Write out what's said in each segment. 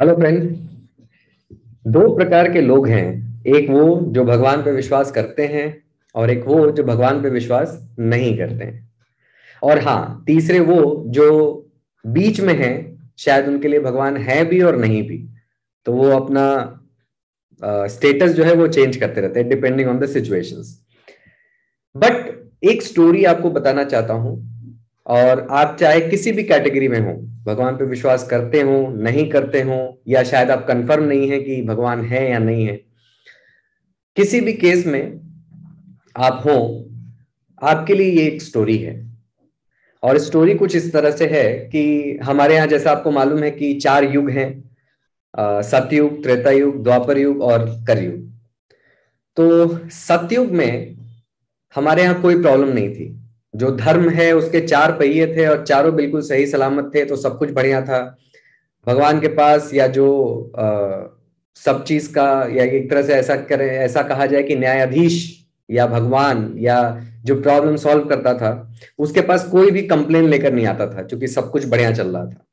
Hello friend. दो प्रकार के लोग हैं। एक वो जो भगवान पे विश्वास करते हैं और एक वो जो भगवान पे विश्वास नहीं करते हैं। और हाँ, तीसरे वो जो बीच में हैं। शायद उनके लिए भगवान है भी और नहीं भी। तो वो अपना स्टेटस जो है वो चेंज करते रहते हैं depending on the situations. But एक स्टोरी आपको बताना चाहता हूं। और आप चाहे किसी भी कैटेगरी में हो, भगवान पे विश्वास करते हो नहीं करते हो, या शायद आप कंफर्म नहीं है कि भगवान है या नहीं है, किसी भी केस में आप हो, आपके लिए ये एक स्टोरी है। और स्टोरी कुछ इस तरह से है कि हमारे यहाँ जैसा आपको मालूम है कि चार युग हैं। सतयुग, त्रेता युग, द्वापर युग और कलयुग। तो सतयुग में हमारे यहाँ कोई प्रॉब्लम नहीं थी। जो धर्म है उसके चार पहिए थे और चारों बिल्कुल सही सलामत थे, तो सब कुछ बढ़िया था। भगवान के पास या जो सब चीज का, या एक तरह से ऐसा करें, ऐसा कहा जाए कि न्यायाधीश या भगवान या जो प्रॉब्लम सॉल्व करता था, उसके पास कोई भी कंप्लेन लेकर नहीं आता था, क्योंकि सब कुछ बढ़िया चल रहा था।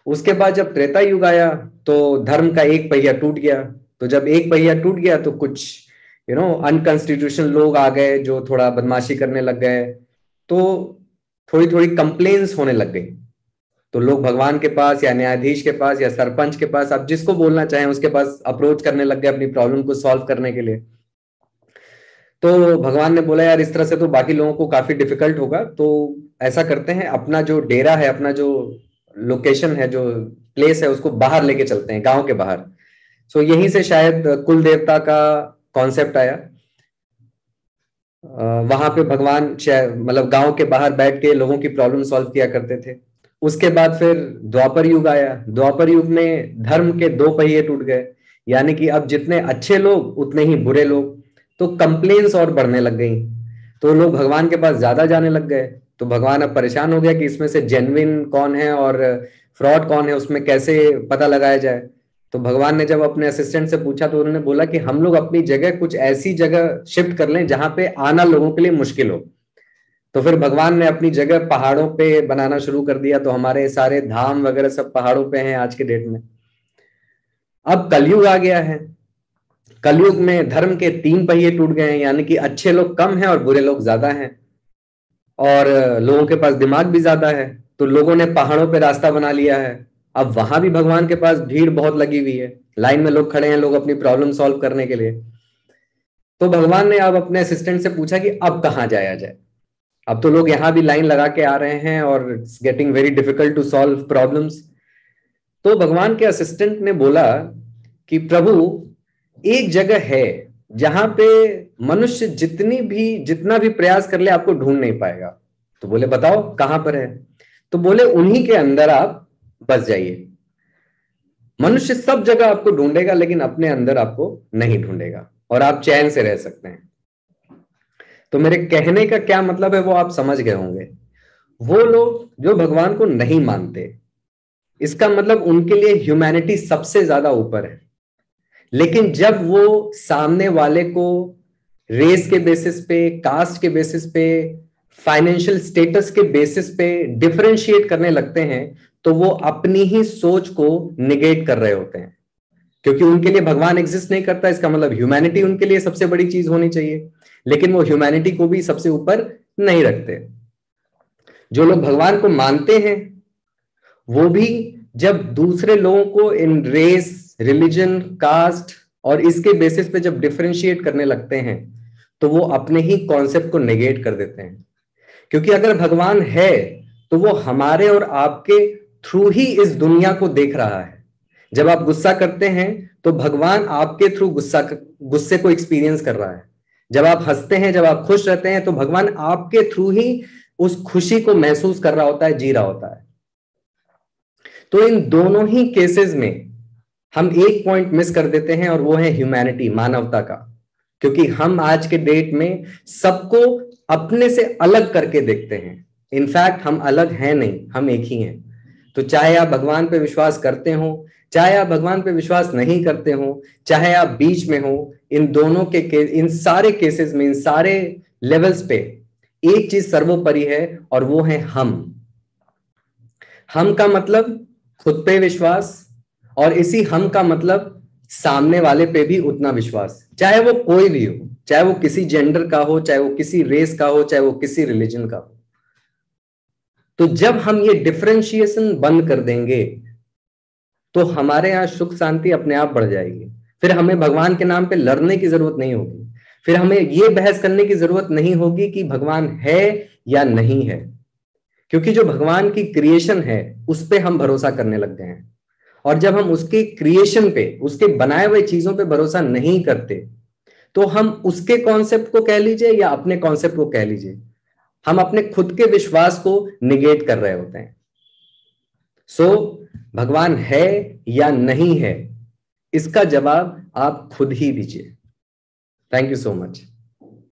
उसके बाद जब त्रेता युग आया तो धर्म का एक पहिया टूट गया। तो जब एक पहिया टूट गया तो कुछ अनकॉन्स्टिट्यूशनल लोग आ गए जो थोड़ा बदमाशी करने लग गए। तो थोड़ी थोड़ी कंप्लेन्स होने लग गई। तो लोग भगवान के पास या न्यायाधीश के पास या सरपंच के पास, आप जिसको बोलना चाहें उसके पास अप्रोच करने लग गए अपनी प्रॉब्लम को सॉल्व करने के लिए। तो भगवान ने बोला, यार इस तरह से तो बाकी लोगों को काफी डिफिकल्ट होगा, तो ऐसा करते हैं, अपना जो डेरा है, अपना जो लोकेशन है, जो प्लेस है, उसको बाहर लेके चलते हैं, गांव के बाहर। सो यहीं से शायद कुल देवता का कॉन्सेप्ट आया। वहां पे भगवान मतलब गांव के बाहर बैठ के लोगों की प्रॉब्लम सॉल्व किया करते थे। उसके बाद फिर द्वापर युग आया। द्वापर युग में धर्म के दो पहिए टूट गए, यानी कि अब जितने अच्छे लोग उतने ही बुरे लोग। तो कंप्लेन्स और बढ़ने लग गई। तो लोग भगवान के पास ज्यादा जाने लग गए। तो भगवान अब परेशान हो गया कि इसमें से जेन्युइन कौन है और फ्रॉड कौन है, उसमें कैसे पता लगाया जाए। तो भगवान ने जब अपने असिस्टेंट से पूछा तो उन्होंने बोला कि हम लोग अपनी जगह कुछ ऐसी जगह शिफ्ट कर लें जहां पे आना लोगों के लिए मुश्किल हो। तो फिर भगवान ने अपनी जगह पहाड़ों पे बनाना शुरू कर दिया। तो हमारे सारे धाम वगैरह सब पहाड़ों पे हैं आज के डेट में। अब कलयुग आ गया है। कलयुग में धर्म के तीन पहिए टूट गए हैं, यानी कि अच्छे लोग कम हैं और बुरे लोग ज्यादा हैं। और लोगों के पास दिमाग भी ज्यादा है। तो लोगों ने पहाड़ों पे रास्ता बना लिया है। अब वहां भी भगवान के पास भीड़ बहुत लगी हुई है, लाइन में लोग खड़े हैं, लोग अपनी प्रॉब्लम सॉल्व करने के लिए। तो भगवान ने अब अपने असिस्टेंट से पूछा कि अब कहाँ जाया जाए। अब तो लोग यहाँ भी लाइन लगा के आ रहे हैं और it's getting very difficult to solve problems. तो भगवान के असिस्टेंट ने बोला कि प्रभु, एक जगह है जहां पे मनुष्य जितना भी प्रयास कर ले आपको ढूंढ नहीं पाएगा। तो बोले बताओ कहां पर है। तो बोले उन्हीं के अंदर आप बस जाइए। मनुष्य सब जगह आपको ढूंढेगा लेकिन अपने अंदर आपको नहीं ढूंढेगा, और आप चैन से रह सकते हैं। तो मेरे कहने का क्या मतलब है वो आप समझ गए होंगे। वो लोग जो भगवान को नहीं मानते, इसका मतलब उनके लिए ह्यूमैनिटी सबसे ज्यादा ऊपर है। लेकिन जब वो सामने वाले को रेस के बेसिस पे, कास्ट के बेसिस पे, फाइनेंशियल स्टेटस के बेसिस पे डिफरेंशिएट करने लगते हैं, तो वो अपनी ही सोच को निगेट कर रहे होते हैं। क्योंकि उनके लिए भगवान एग्जिस्ट नहीं करता, इसका मतलब ह्यूमैनिटी उनके लिए सबसे बड़ी चीज होनी चाहिए। लेकिन वो ह्यूमैनिटी को भी सबसे ऊपर नहीं रखते। जो लोग भगवान को मानते हैं वो भी जब दूसरे लोगों को इन रेस, रिलीजन, कास्ट और इसके बेसिस पे जब डिफरेंशिएट करने लगते हैं, तो वो अपने ही कॉन्सेप्ट को नेगेट कर देते हैं। क्योंकि अगर भगवान है तो वो हमारे और आपके थ्रू ही इस दुनिया को देख रहा है। जब आप गुस्सा करते हैं तो भगवान आपके थ्रू गुस्से को एक्सपीरियंस कर रहा है। जब आप हंसते हैं, जब आप खुश रहते हैं, तो भगवान आपके थ्रू ही उस खुशी को महसूस कर रहा होता है, जी रहा होता है। तो इन दोनों ही केसेस में हम एक पॉइंट मिस कर देते हैं, और वो है ह्यूमैनिटी, मानवता का। क्योंकि हम आज के डेट में सबको अपने से अलग करके देखते हैं। इनफैक्ट हम अलग हैं नहीं, हम एक ही हैं। तो चाहे आप भगवान पे विश्वास करते हो, चाहे आप भगवान पे विश्वास नहीं करते हो, चाहे आप बीच में हो, इन दोनों के इन सारे केसेस में, इन सारे लेवल्स पे एक चीज सर्वोपरि है, और वो है हम। हम का मतलब खुद पे विश्वास, और इसी हम का मतलब सामने वाले पे भी उतना विश्वास, चाहे वो कोई भी हो, चाहे वो किसी जेंडर का हो, चाहे वो किसी रेस का हो, चाहे वो किसी रिलीजन का हो। तो जब हम ये डिफरेंशिएशन बंद कर देंगे तो हमारे यहां सुख शांति अपने आप बढ़ जाएगी। फिर हमें भगवान के नाम पे लड़ने की जरूरत नहीं होगी, फिर हमें ये बहस करने की जरूरत नहीं होगी कि भगवान है या नहीं है, क्योंकि जो भगवान की क्रिएशन है उस पे हम भरोसा करने लग गए हैं। और जब हम उसके क्रिएशन पे, उसके बनाए हुए चीजों पे भरोसा नहीं करते, तो हम उसके कॉन्सेप्ट को कह लीजिए या अपने कॉन्सेप्ट को कह लीजिए, हम अपने खुद के विश्वास को निगेट कर रहे होते हैं। सो भगवान है या नहीं है, इसका जवाब आप खुद ही दीजिए। Thank you so much.